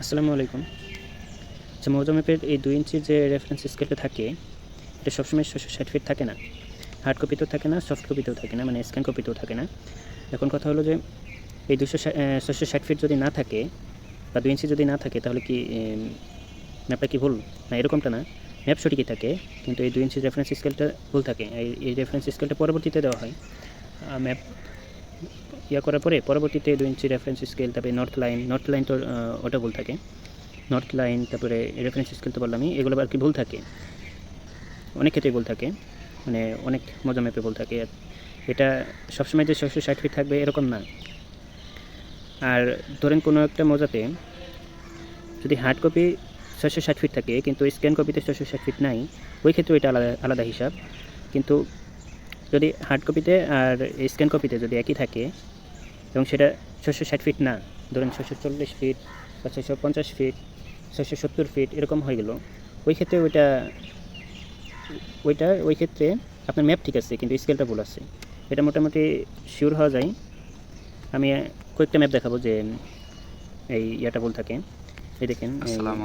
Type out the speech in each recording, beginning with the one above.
আসসালামু আলাইকুম। আচ্ছা, মৌজা ম্যাপের এই 2 ইঞ্চির যে রেফারেন্স স্কেলটা থাকে, এটা সবসময় 660 ফিট থাকে না। হার্ড কপিতেও থাকে না, সফট কপিতেও থাকে না, মানে স্ক্যান কপিতেও থাকে না। এখন কথা হলো যে এই 660 ফিট যদি না থাকে বা 2 ইঞ্চি যদি না থাকে, তাহলে কি ম্যাপটা কি ভুল? না, এরকমটা না। ম্যাপ সঠিকই থাকে, কিন্তু এই 2 ইঞ্চির রেফারেন্স স্কেলটা ভুল থাকে। এই রেফারেন্স স্কেলটা পরবর্তীতে দেওয়া হয়। ম্যাপ করার পরে পরবর্তীতে 2 ইঞ্চি রেফারেন্স স্কেল, তারপরে নর্থ লাইন তো ওটা ভুল থাকে। নর্থ লাইন, তারপরে রেফারেন্স স্কেল তো বললামই, এগুলো আর কি ভুল থাকে, অনেক ক্ষেত্রেই ভুল থাকে, মানে অনেক মজা ম্যাপে ভুল থাকে। এটা সবসময় যে 660 ফিট থাকবে এরকম না। আর ধরেন কোনো একটা মজাতে যদি হার্ড কপি 660 ফিট থাকে কিন্তু স্ক্যান কপিতে 660 ফিট নাই, ওই ক্ষেত্রে ওইটা আলাদা আলাদা হিসাব। কিন্তু যদি হার্ড কপিতে আর স্ক্যান কপিতে যদি একই থাকে এবং সেটা 660 ফিট না, ধরেন 640 ফিট বা 650 ফিট, 670 ফিট এরকম হয়ে গেল, ওই ক্ষেত্রে ওই ক্ষেত্রে আপনার ম্যাপ ঠিক আছে কিন্তু স্কেলটা ভুল আছে। এটা মোটামুটি শিওর হওয়া যায়। আমি কয়েকটা ম্যাপ দেখাবো যে এই ইয়াটা ভুল থাকে। এই দেখেন,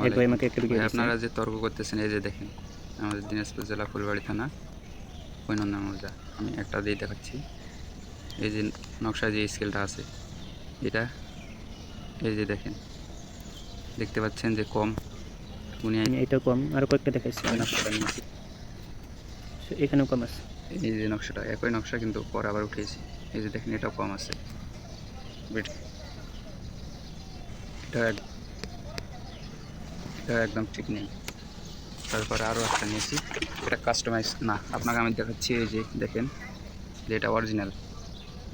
এক ভাই আমাকে একটা ভিডিও দিয়েছে। আপনারা যে তর্ক করতেছেন, এই যে দেখেন আমাদের দিনাজপুর জেলা ফুলবাড়ি থানা কৈনন্দা মৌজা। আমি একটা দিয়ে দেখাচ্ছি। এই যে নকশা যে স্কেলটা আছে এটা, এই যে দেখেন, দেখতে পাচ্ছেন যে কম এটা কম, আরও কয়েকটা দেখাইছি, নকশাটা নিয়েছি। এখানেও কম আছে। এই যে নকশাটা একই নকশা, কিন্তু পরে আবার উঠিয়েছি। এই যে দেখেন, এটাও কম আছে। এটা একদম ঠিক নেই। তারপরে আরও একটা নিয়েছি, এটা কাস্টমাইজ না, আপনাকে আমি দেখাচ্ছি। এই যে দেখেন যে এটা অরিজিনাল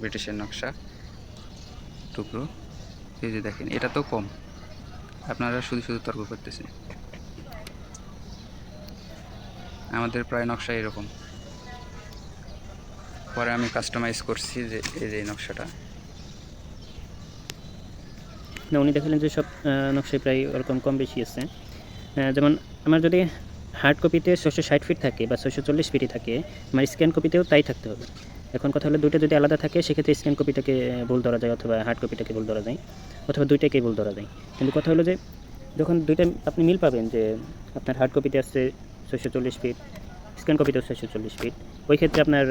ব্রিটিশের নকশা টুকরো। এই যে দেখেন, এটা তো কম। আপনারা শুধু শুধু তর্ক করতেছেন। আমাদের প্রায় নকশা এরকম, পরে আমি কাস্টমাইজ করছি যে এই যে নকশাটা। না, উনি দেখালেন যে সব নকশায় প্রায় ওরকম কম বেশি আছে। যেমন আমার যদি হার্ড কপিতে 660 ফিট থাকে বা 640 ফিটই থাকে, আমার স্ক্যান কপিতেও তাই থাকতে হবে। এখন কথা হলো দুটো যদি আলাদা থাকে সেক্ষেত্রে স্ক্যান কপিটাকে ভুল ধরা যায়, অথবা হার্ড কপিটাকে ভুল ধরা যায়, অথবা দুইটাকেই ভুল ধরা যায়। কিন্তু কথা হলো যে যখন দুইটা আপনি মিল পাবেন যে আপনার হার্ড কপিতে আসছে 640 ফিট, স্ক্যান কপিতেও 640 ফিট, ওই ক্ষেত্রে আপনার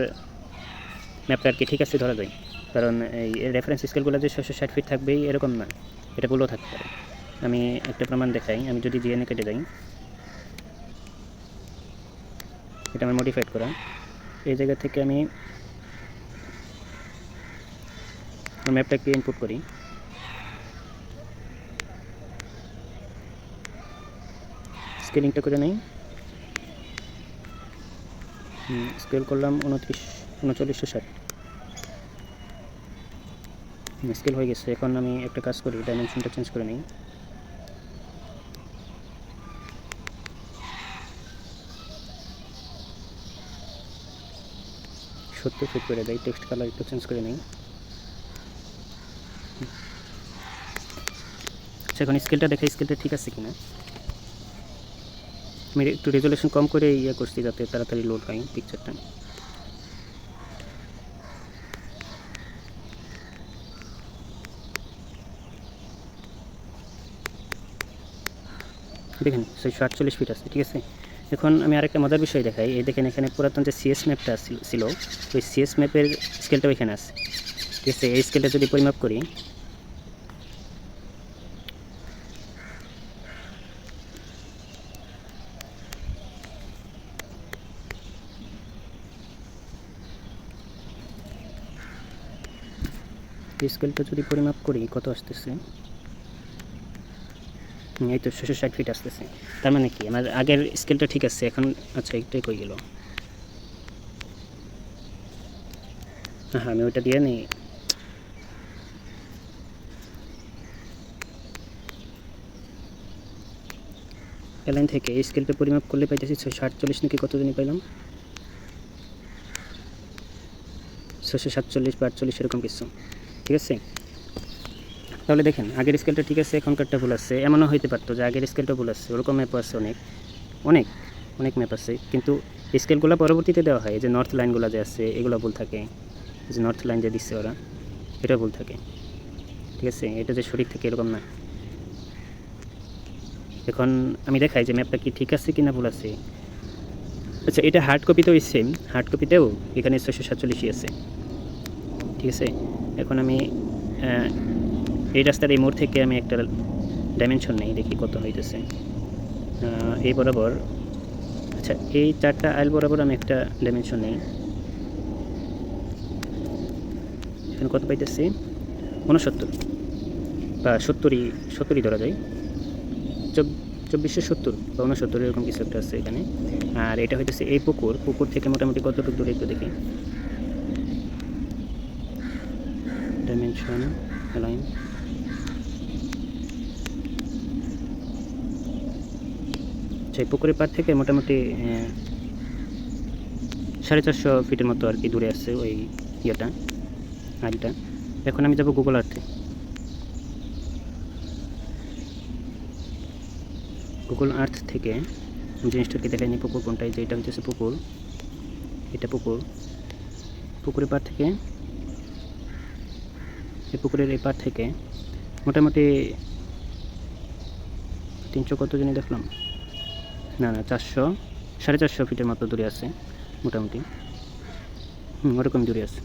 ম্যাপটা আর কি ঠিক আছে ধরা যায়। কারণ এই রেফারেন্স স্কেলগুলো যে 660 ফিট থাকবেই এরকম না, এটা ভুলও থাকতে পারে। আমি একটা প্রমাণ দেখাই। আমি যদি GnaCAD যাই, এটা আমার মডিফাইড করা। এই জায়গা থেকে আমি ম্যাপটাকে ইনপুট করি। স্কেলিংটা করে নেই, স্কেল করলাম 3960, স্কেল হয়ে গেছে। এখন আমি একটা কাজ করি, ডাইমেনশনটা চেঞ্জ করে নিই। সত্তর ফিট করে দেয়, টেক্সট কালার একটু চেঞ্জ করে নিই। আচ্ছা, এখন স্কেলটা দেখাই, স্কেলটা ঠিক আছে কিনা। আমি একটু রেজুলেশন কম করে করছি যাতে তাড়াতাড়ি লোড হয় পিকচারটা। দেখেন 648 ফিট আছে, ঠিক আছে। এখন আমি আরেকটা মজার বিষয় দেখাই। এই দেখেন, এখানে পুরাতন যে CS ম্যাপটা ছিল, ওই CS ম্যাপের স্কেলটাও এখানে আছে, ঠিক আছে। এই স্কেলটা যদি পরিমাপ করি, স্কেলটা যদি পরিমাপ করি কত আসতেছে, এই তো 660 ফিট আসতেছে। তার মানে কি আমার আগের স্কেলটা ঠিক আছে এখন। আচ্ছা, একটাই কই গেল। হ্যাঁ, আমি ওইটা দিয়ে নিই। এলাইন থেকে এই স্কেলটা পরিমাপ করলে পাইতেছি 648 নাকি কত জানি পাইলাম, 647 বা 48 এরকম কিছু, ঠিক আছে। তাহলে দেখেন, আগের স্কেলটা ঠিক আছে, এখনকারটা ভুল আছে। এমনও হইতে পারতো যে আগের স্কেলটা ভুল আছে, ওরকম ম্যাপও আছে, অনেক অনেক অনেক ম্যাপ আছে, কিন্তু স্কেলগুলো পরবর্তীতে দেওয়া হয়। এই যে নর্থ লাইনগুলো যে আছে এগুলো ভুল থাকে, এই যে নর্থ লাইন যে দিচ্ছে ওরা, এটা ভুল থাকে, ঠিক আছে। এটা যে সঠিক থাকে এরকম না। এখন আমি দেখাই যে ম্যাপটা কি ঠিক আছে কি না ভুল আছে। আচ্ছা, এটা হার্ড কপিতেও সেম, হার্ড কপিতেও এখানে 647ই আছে, ঠিক আছে। এখন আমি এই রাস্তার এই মোড় থেকে আমি একটা ডাইমেনশন নেই, দেখি কত হইতেছে। এই বরাবর, আচ্ছা এই 4টা আইল বরাবর আমি একটা ডাইমেনশন নেই, এখানে কত পাইতেছি 69 বা 70ই ধরা যায়, 2470 বা 69 এরকম কিছু একটা আছে এখানে। আর এটা হইতেছে এই পুকুর থেকে মোটামুটি কতটুকু দূরে একটু দেখি, ডাইমেনশন অ্যালাইন, সেই পুকুরের পার থেকে মোটামুটি 450 ফিটের মতো আর কি দূরে আসছে ওই ইয়েটা, আইলটা। এখন আমি যাব গুগল আর্থে, গুগল আর্থ থেকে জিনিসটাকে দেখাইনি পুকুর কোনটাই, যে এটা হচ্ছে পুকুর, এটা পুকুরের পার থেকে, এই পুকুরের এই পার থেকে মোটামুটি 300 কত জনই দেখলাম, না 400 450 ফিটের মতো দূরে আছে মোটামুটি, ওরকম দূরে আছে।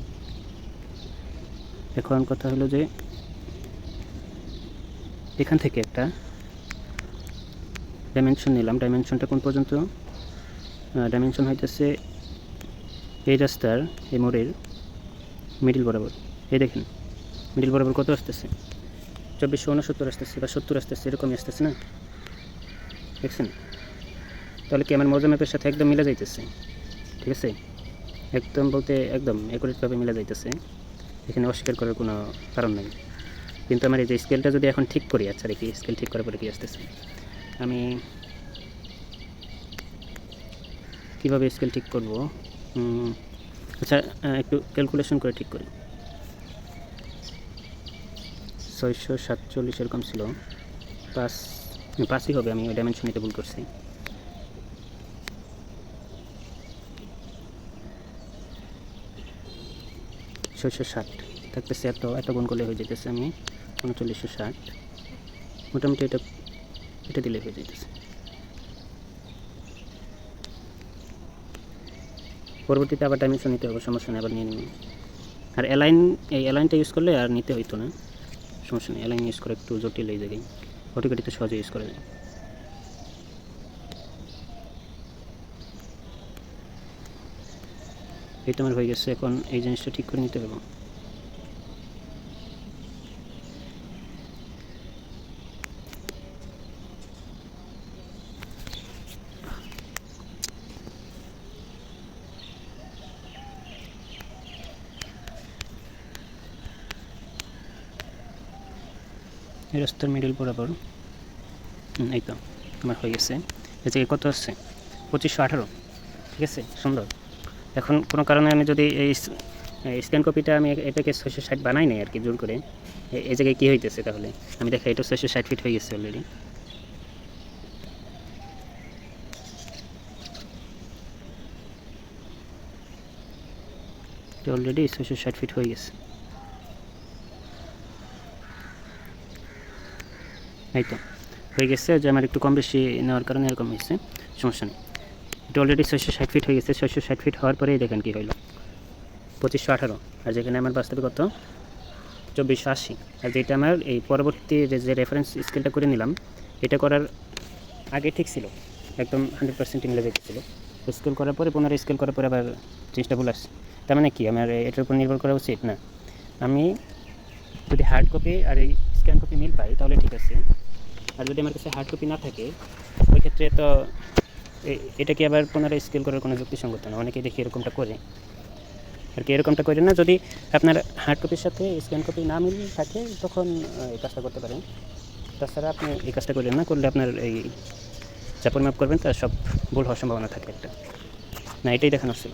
এখন কথা হলো যে এখান থেকে একটা ডাইমেনশন নিলাম, ডাইমেনশনটা কোন পর্যন্ত, ডাইমেনশন হইতেছে এই রাস্তার এই মোড়ের মিডিল বরাবর, এই দেখেন মিডিল বরাবর কত আসতেছে, 2469 আসতেছে বা 70 আসতেছে, এরকমই আসতেছে না, দেখছেন। তাহলে কি আমার মৌজা ম্যাপের সাথে একদম মিলে যাইতেছে, ঠিক আছে, একদম বলতে একদম অ্যাকুরেটভাবে মিলে যাইতেছে, এখানে অস্বীকার করার কোনো কারণ নেই। কিন্তু আমার এই যে স্কেলটা যদি এখন ঠিক করি, আচ্ছা দেখি স্কেল ঠিক করার পরে কি আসতেছে, আমি কীভাবে স্কেল ঠিক করব, আচ্ছা একটু ক্যালকুলেশন করে ঠিক করি, 647 এরকম ছিল, 5ই হবে, আমি ওই ডাইমেনশন নিতে ভুল করছি। ষাট থাকতেছে, এত গুণ করলে হয়ে যেতেছে, আমি 3960 মোটামুটি এটা দিলে হয়ে যেতেছে। পরবর্তীতে আবার ডাইমেনশন নিতে হবে, সমস্যা নেই, আবার নিয়ে নিন। আর এই অ্যালাইনটা ইউজ করলে আর নিতে হইতো না, সমস্যা নেই। অ্যালাইন ইউজ করে একটু জটিল এই জায়গায়, AutoCAD সহজে ইউজ করা যায়। এটা আমার হয়ে গেছে, এখন এই জিনিসটা ঠিক করে নিতে হবে। এই রাস্তার মিডল বরাবর, এই তো আমার হয়ে গেছে। এই জায়গায় কত আসছে 2518, ঠিক আছে, সুন্দর। এখন কোনো কারণে আমি যদি এই স্ক্যান কপিটা আমি এটাকে 660 বানাই নাই আর কি জোর করে, এই জায়গায় কী হইতেছে তাহলে আমি দেখাই, এটা 660 ফিট হয়ে গেছে অলরেডি। এটা অলরেডি 660 ফিট হয়ে গেছে, এই তো হয়ে গেছে। যে আমার একটু কম বেশি নেওয়ার কারণে এরকম হয়েছে, সমস্যা নেই। এটা অলরেডি 660 ফিট হয়ে গেছে। 660 ফিট হওয়ার পরেই দেখেন কী হইল, 2518, আর যেখানে আমার বাস্তবে কত 2480। আর যেটা আমার এই পরবর্তী যে রেফারেন্স স্কেলটা করে নিলাম, এটা করার আগে ঠিক ছিল, একদম 100% মিলে যেতেছিল। স্কেল করার পরে পুনরায় স্কেল করার পরে আবার জিনিসটা ভুল আসছে। তার মানে কি আমার এটার উপর নির্ভর করা উচিত না, আমি যদি হার্ড কপি আর এই স্ক্যান কপি মিল পাই তাহলে ঠিক আছে। আর যদি আমার কাছে হার্ড কপি না থাকে ওই ক্ষেত্রে তো এটাকে আবার পুনরায় স্কেল করার কোনো যুক্তিসঙ্গত না। অনেকেই দেখি এরকমটা করে আর কি, এরকমটা করে না। যদি আপনার হার্ড কপির সাথে স্ক্যান কপি না মিল থাকে তখন এই কাজটা করতে পারেন, তাছাড়া আপনি এই কাজটা করেন না, করলে আপনার এই যা পরিমাপ করবেন তার সব ভুল হওয়ার সম্ভাবনা থাকে একটা। না, এটাই দেখানো ছিল।